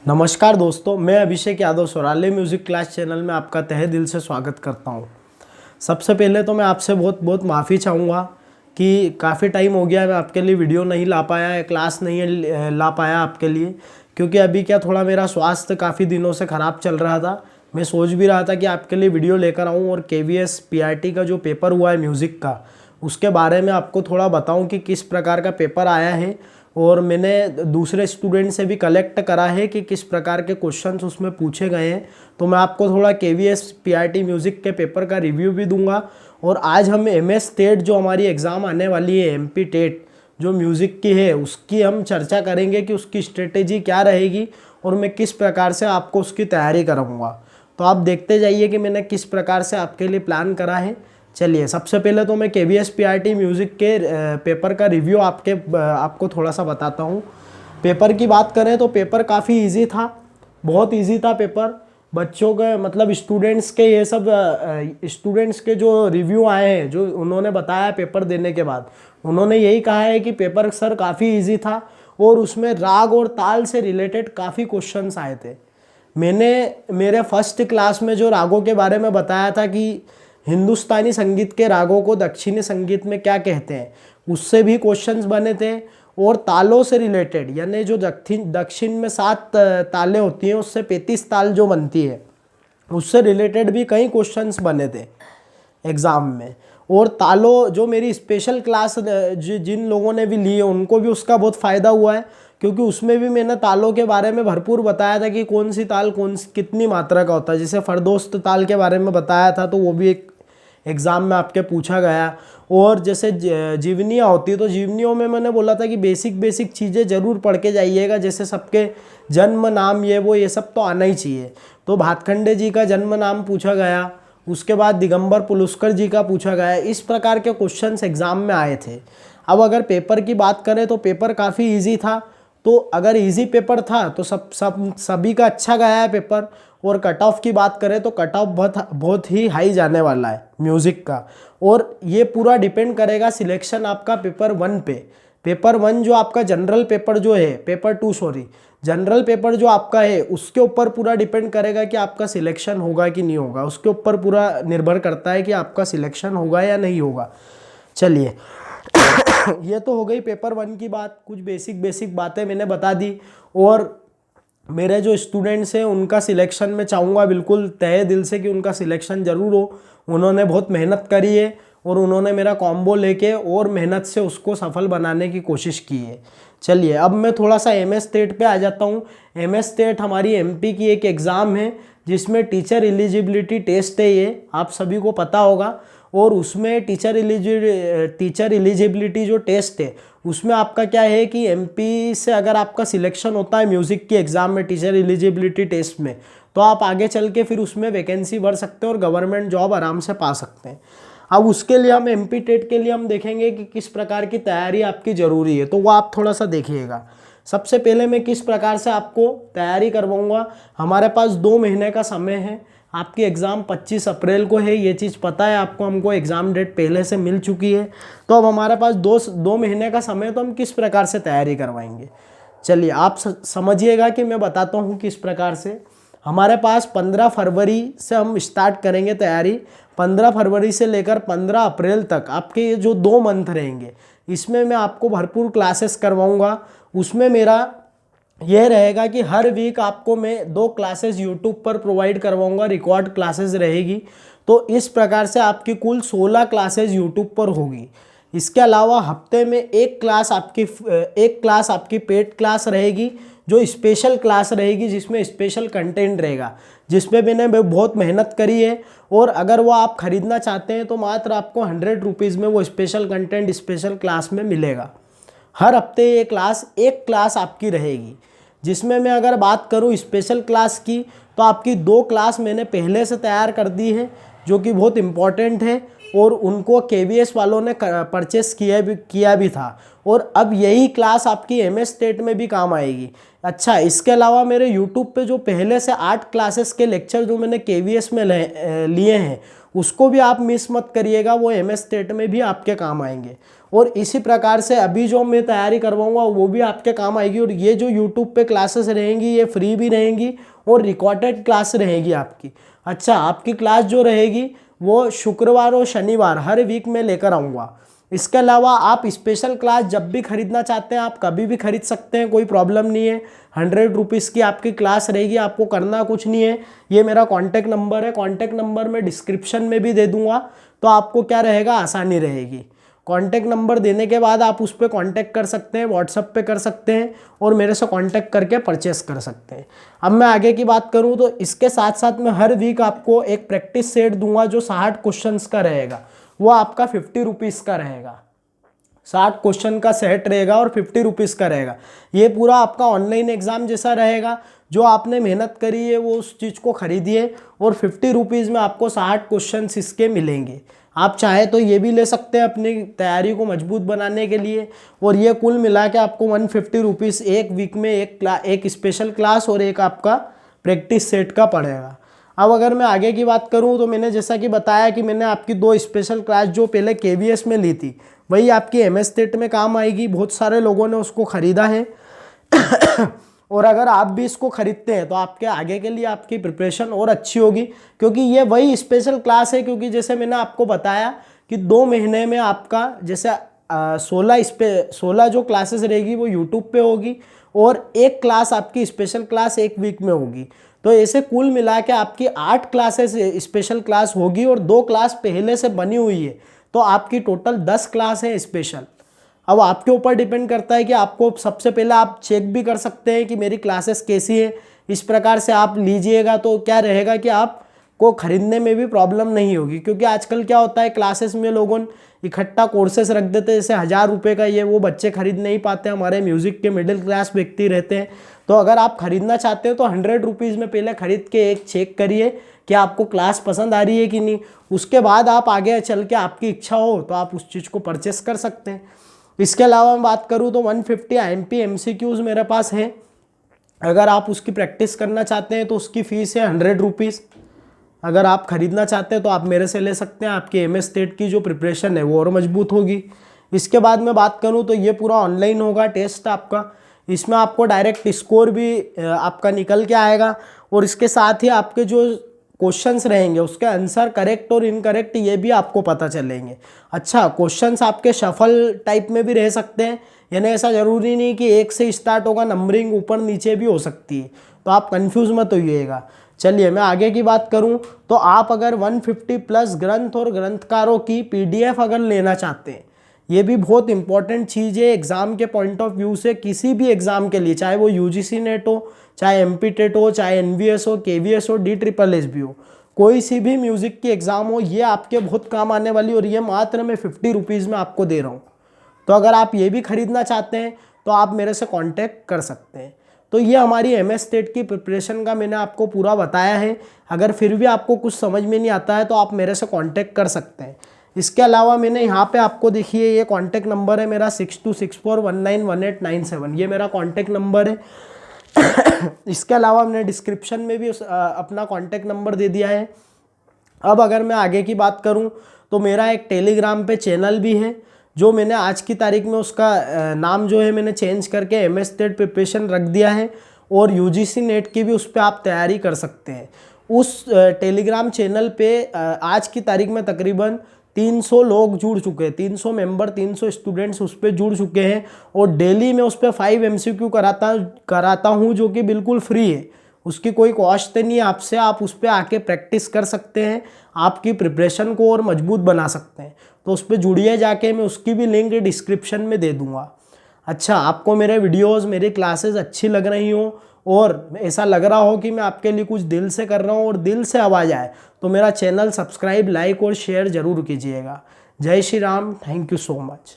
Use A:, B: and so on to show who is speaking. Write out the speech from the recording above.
A: नमस्कार दोस्तों, मैं Abhishek Yadav सोराले music class channel में आपका तहे दिल से स्वागत करता हूं। सबसे पहले तो मैं आपसे बहुत बहुत माफ़ी चाहूँगा कि काफ़ी टाइम हो गया मैं आपके लिए वीडियो नहीं ला पाया है, क्लास नहीं ला पाया आपके लिए, क्योंकि अभी क्या थोड़ा मेरा स्वास्थ्य काफ़ी दिनों से ख़राब चल रहा था। मैं सोच भी रहा था कि आपके लिए वीडियो लेकर आऊँ और KVS PRT का जो पेपर हुआ है म्यूज़िक का, उसके बारे में आपको थोड़ा बताऊँ कि किस प्रकार का पेपर आया है। और मैंने दूसरे स्टूडेंट से भी कलेक्ट करा है कि किस प्रकार के क्वेश्चंस उसमें पूछे गए हैं। तो मैं आपको थोड़ा KVS PRT म्यूज़िक के पेपर का रिव्यू भी दूंगा। और आज हम MS टेट जो हमारी एग्ज़ाम आने वाली है, MP टेट जो म्यूज़िक की है, उसकी हम चर्चा करेंगे कि उसकी स्ट्रेटेजी क्या रहेगी और मैं किस प्रकार से आपको उसकी तैयारी कराऊँगा। तो आप देखते जाइए कि मैंने किस प्रकार से आपके लिए प्लान करा है। चलिए, सबसे पहले तो मैं KVS PRT म्यूज़िक के पेपर का रिव्यू आपको थोड़ा सा बताता हूँ। पेपर की बात करें तो पेपर काफ़ी इजी था, बहुत इजी था पेपर। बच्चों के मतलब स्टूडेंट्स के ये सब स्टूडेंट्स के जो रिव्यू आए हैं, जो उन्होंने बताया पेपर देने के बाद, उन्होंने यही कहा है कि पेपर सर काफ़ी इजी था और उसमें राग और ताल से रिलेटेड काफ़ी क्वेश्चंस आए थे। मैंने मेरे फर्स्ट क्लास में जो रागों के बारे में बताया था कि हिंदुस्तानी संगीत के रागों को दक्षिणी संगीत में क्या कहते हैं, उससे भी क्वेश्चंस बने थे। और तालों से रिलेटेड, यानी जो दक्षिण में 7 तालें होती हैं, उससे 35 ताल जो बनती है, उससे रिलेटेड भी कई क्वेश्चंस बने थे एग्ज़ाम में। और तालों जो मेरी स्पेशल क्लास जिन लोगों ने भी ली है, उनको भी उसका बहुत फ़ायदा हुआ है, क्योंकि उसमें भी मैंने तालों के बारे में भरपूर बताया था कि कौन सी ताल कितनी मात्रा का होता है। जैसे फरदोस्त ताल के बारे में बताया था, तो वो भी एक एग्ज़ाम में आपके पूछा गया। और जैसे जीवनियाँ होती है, तो जीवनियों में मैंने बोला था कि बेसिक चीज़ें ज़रूर पढ़ के जाइएगा, जैसे सबके जन्म नाम ये सब तो आना ही चाहिए। तो भातखंडे जी का जन्म नाम पूछा गया, उसके बाद दिगंबर पुलुस्कर जी का पूछा गया। इस प्रकार के क्वेश्चंस एग्ज़ाम में आए थे। अब अगर पेपर की बात करें तो पेपर काफ़ी ईजी था। तो अगर इजी पेपर था तो सभी का अच्छा गया है पेपर। और कट ऑफ की बात करें तो कट ऑफ बहुत ही हाई जाने वाला है म्यूज़िक का। और ये पूरा डिपेंड करेगा सिलेक्शन आपका पेपर 1 पे। पेपर 1 जो आपका जनरल पेपर जो है, पेपर 2 सॉरी, जनरल पेपर जो आपका है, उसके ऊपर पूरा डिपेंड करेगा कि आपका सिलेक्शन होगा कि नहीं होगा। उसके ऊपर पूरा निर्भर करता है कि आपका सिलेक्शन होगा या नहीं होगा। चलिए, ये तो हो गई पेपर 1 की बात। कुछ बेसिक बातें मैंने बता दी। और मेरे जो स्टूडेंट्स हैं उनका सिलेक्शन मैं चाहूँगा बिल्कुल तहे दिल से कि उनका सिलेक्शन ज़रूर हो। उन्होंने बहुत मेहनत करी है और उन्होंने मेरा कॉम्बो लेके और मेहनत से उसको सफल बनाने की कोशिश की है। चलिए, अब मैं थोड़ा सा MS टेट पे आ जाता हूँ। MS टेट हमारी MP की एक एग्ज़ाम है, जिसमें टीचर एलिजिबिलिटी टेस्ट है, ये आप सभी को पता होगा। और उसमें टीचर एलिजिबिलिटी जो टेस्ट है, उसमें आपका क्या है कि MP से अगर आपका सिलेक्शन होता है म्यूज़िक की एग्ज़ाम में, टीचर एलिजिबिलिटी टेस्ट में, तो आप आगे चल के फिर उसमें वैकेंसी भर सकते हैं और गवर्नमेंट जॉब आराम से पा सकते हैं। अब उसके लिए हम MP टेट के लिए हम देखेंगे कि किस प्रकार की तैयारी आपकी ज़रूरी है, तो वो आप थोड़ा सा देखिएगा। सबसे पहले मैं किस प्रकार से आपको तैयारी करवाऊँगा। हमारे पास 2 महीने का समय है। आपकी एग्ज़ाम 25 अप्रैल को है, ये चीज़ पता है आपको, हमको एग्ज़ाम डेट पहले से मिल चुकी है। तो अब हमारे पास 2 महीने का समय, तो हम किस प्रकार से तैयारी करवाएंगे। चलिए, आप समझिएगा कि मैं बताता हूँ किस प्रकार से। हमारे पास 15 फरवरी से हम स्टार्ट करेंगे तैयारी। 15 फरवरी से लेकर 15 अप्रैल तक आपके ये जो 2 मंथ रहेंगे, इसमें मैं आपको भरपूर क्लासेस करवाऊँगा। उसमें मेरा यह रहेगा कि हर वीक आपको मैं 2 क्लासेस यूट्यूब पर प्रोवाइड करवाऊंगा, रिकॉर्ड क्लासेस रहेगी। तो इस प्रकार से आपकी कुल 16 क्लासेस यूट्यूब पर होगी। इसके अलावा हफ्ते में एक क्लास आपकी पेड क्लास रहेगी, जो स्पेशल क्लास रहेगी, जिसमें स्पेशल कंटेंट रहेगा, जिसमें मैंने बहुत मेहनत करी है। और अगर वो आप ख़रीदना चाहते हैं तो मात्र आपको 100 रुपीज़ में वो स्पेशल कंटेंट स्पेशल क्लास में मिलेगा। हर हफ्ते एक क्लास आपकी रहेगी, जिसमें मैं अगर बात करूं स्पेशल क्लास की, तो आपकी 2 क्लास मैंने पहले से तैयार कर दी है, जो कि बहुत इम्पॉर्टेंट है। और उनको KVS वालों ने परचेस किया भी था। और अब यही क्लास आपकी MS टेट में भी काम आएगी। अच्छा, इसके अलावा मेरे YouTube पे जो पहले से 8 क्लासेस के लेक्चर जो मैंने KVS में लिए हैं, उसको भी आप मिस मत करिएगा, वो MS स्टेट में भी आपके काम आएंगे। और इसी प्रकार से अभी जो मैं तैयारी करवाऊंगा वो भी आपके काम आएगी। और ये जो यूट्यूब पे क्लासेस रहेंगी ये फ्री भी रहेंगी और रिकॉर्डेड क्लास रहेगी आपकी। अच्छा, आपकी क्लास जो रहेगी वो शुक्रवार और शनिवार हर वीक में लेकर आऊँगा। इसके अलावा आप स्पेशल क्लास जब भी खरीदना चाहते हैं आप कभी भी खरीद सकते हैं, कोई प्रॉब्लम नहीं है। 100 रुपीज़ की आपकी क्लास रहेगी, आपको करना कुछ नहीं है। ये मेरा कॉन्टैक्ट नंबर है, कॉन्टैक्ट नंबर मैं डिस्क्रिप्शन में भी दे दूंगा, तो आपको क्या रहेगा, आसानी रहेगी। कॉन्टैक्ट नंबर देने के बाद आप उस पर कॉन्टैक्ट कर सकते हैं, व्हाट्सएप पे कर सकते हैं और मेरे से कॉन्टैक्ट करके परचेस कर सकते हैं। अब मैं आगे की बात करूं तो इसके साथ साथ मैं हर वीक आपको एक प्रैक्टिस सेट दूंगा जो 60 क्वेश्चंस का रहेगा, वो आपका 50 रुपीज़ का रहेगा। 60 क्वेश्चन का सेट रहेगा और 50 रुपीज़ का रहेगा। ये पूरा आपका ऑनलाइन एग्जाम जैसा रहेगा, जो आपने मेहनत करी है वो उस चीज़ को खरीदिए और 50 रुपीज़ में आपको 60 क्वेश्चन इसके मिलेंगे। आप चाहे तो ये भी ले सकते हैं अपनी तैयारी को मजबूत बनाने के लिए। और ये कुल मिला के आपको 150 रुपीज़ एक वीक में एक स्पेशल क्लास और एक आपका प्रैक्टिस सेट का पड़ेगा। अब अगर मैं आगे की बात करूं तो मैंने जैसा कि बताया कि मैंने आपकी 2 स्पेशल क्लास जो पहले KVS में ली थी वही आपकी MS स्टेट में काम आएगी। बहुत सारे लोगों ने उसको ख़रीदा है और अगर आप भी इसको खरीदते हैं तो आपके आगे के लिए आपकी प्रिपरेशन और अच्छी होगी, क्योंकि ये वही स्पेशल क्लास है। क्योंकि जैसे मैंने आपको बताया कि 2 महीने में आपका जैसे 16 जो क्लासेस रहेगी वो यूट्यूब पे होगी और एक क्लास आपकी स्पेशल क्लास एक वीक में होगी। तो ऐसे कुल मिला के आपकी 8 क्लासेस स्पेशल क्लास होगी और 2 क्लास पहले से बनी हुई है, तो आपकी टोटल 10 क्लास है स्पेशल। अब आपके ऊपर डिपेंड करता है कि आपको सबसे पहले आप चेक भी कर सकते हैं कि मेरी क्लासेस कैसी है। इस प्रकार से आप लीजिएगा तो क्या रहेगा कि आपको खरीदने में भी प्रॉब्लम नहीं होगी। क्योंकि आजकल क्या होता है, क्लासेस में लोगों इकट्ठा कोर्सेस रख देते हैं, जैसे 1000 रुपये का, ये वो बच्चे खरीद नहीं पाते। हमारे म्यूज़िक के मिडिल क्लास व्यक्ति रहते हैं, तो अगर आप खरीदना चाहते हो तो 100 रुपीज़ में पहले खरीद के एक चेक करिए कि आपको क्लास पसंद आ रही है कि नहीं। उसके बाद आप आगे चल के आपकी इच्छा हो तो आप उस चीज़ को परचेस कर सकते हैं। इसके अलावा मैं बात करूँ तो 150 IMP MCQs मेरे पास है। अगर आप उसकी प्रैक्टिस करना चाहते हैं तो उसकी फ़ीस है 100 रुपीज़। अगर आप ख़रीदना चाहते हैं तो आप मेरे से ले सकते हैं, आपकी MS स्टेट की जो प्रिपरेशन है वो और मजबूत होगी। इसके बाद मैं बात करूं तो ये पूरा ऑनलाइन होगा टेस्ट आपका। इसमें आपको डायरेक्ट स्कोर भी आपका निकल के आएगा और इसके साथ ही आपके जो क्वेश्चंस रहेंगे उसके आंसर करेक्ट और इनकरेक्ट ये भी आपको पता चलेंगे। अच्छा, क्वेश्चंस आपके शफल टाइप में भी रह सकते हैं, यानी ऐसा ज़रूरी नहीं कि 1 से स्टार्ट होगा, नंबरिंग ऊपर नीचे भी हो सकती है, तो आप कंफ्यूज मत होइएगा। चलिए मैं आगे की बात करूं तो आप अगर 150 प्लस ग्रंथ और ग्रंथकारों की PDF अगर लेना चाहते हैं, ये भी बहुत इंपॉर्टेंट चीज़ है एग्ज़ाम के पॉइंट ऑफ व्यू से। किसी भी एग्ज़ाम के लिए, चाहे वो UGC नेट हो, चाहे MP टेट हो, चाहे NVS हो, KVS हो, DSSS भी हो, कोई सी भी म्यूज़िक की एग्ज़ाम हो, ये आपके बहुत काम आने वाली। और ये मात्र मैं 50 रुपीज़ में आपको दे रहा हूँ। तो अगर आप ये भी खरीदना चाहते हैं तो आप मेरे से कांटेक्ट कर सकते हैं। तो ये हमारी MS स्टेट की प्रिपरेशन का मैंने आपको पूरा बताया है। अगर फिर भी आपको कुछ समझ में नहीं आता है तो आप मेरे से कांटेक्ट कर सकते हैं। इसके अलावा मैंने यहाँ पे आपको देखिए ये कांटेक्ट नंबर है मेरा 6264191897, ये मेरा कांटेक्ट नंबर है। इसके अलावा मैंने डिस्क्रिप्शन में भी अपना कांटेक्ट नंबर दे दिया है। अब अगर मैं आगे की बात करूं तो मेरा एक टेलीग्राम पे चैनल भी है, जो मैंने आज की तारीख में उसका नाम जो है मैंने चेंज करके MS स्टेट प्रिपरेशन रख दिया है। और UGC नेट की भी उस पर आप तैयारी कर सकते हैं। उस टेलीग्राम चैनल पे आज की तारीख में तकरीबन 300 लोग जुड़ चुके हैं, 300 मेंबर, 300 स्टूडेंट्स उस पर जुड़ चुके हैं। और डेली मैं उस पर 5 MCQ कराता हूँ जो कि बिल्कुल फ्री है, उसकी कोई कॉस्ट नहीं है आपसे। आप उस पर आके प्रैक्टिस कर सकते हैं, आपकी प्रिपरेशन को और मजबूत बना सकते हैं। तो उस पर जुड़िए जाके, मैं उसकी भी लिंक डिस्क्रिप्शन में दे दूँगा। अच्छा, आपको मेरे वीडियोज़, मेरी क्लासेस अच्छी लग रही हों और ऐसा लग रहा हो कि मैं आपके लिए कुछ दिल से कर रहा हूँ और दिल से आवाज़ आए, तो मेरा चैनल सब्सक्राइब, लाइक और शेयर ज़रूर कीजिएगा। जय Shri Ram, thank you so much.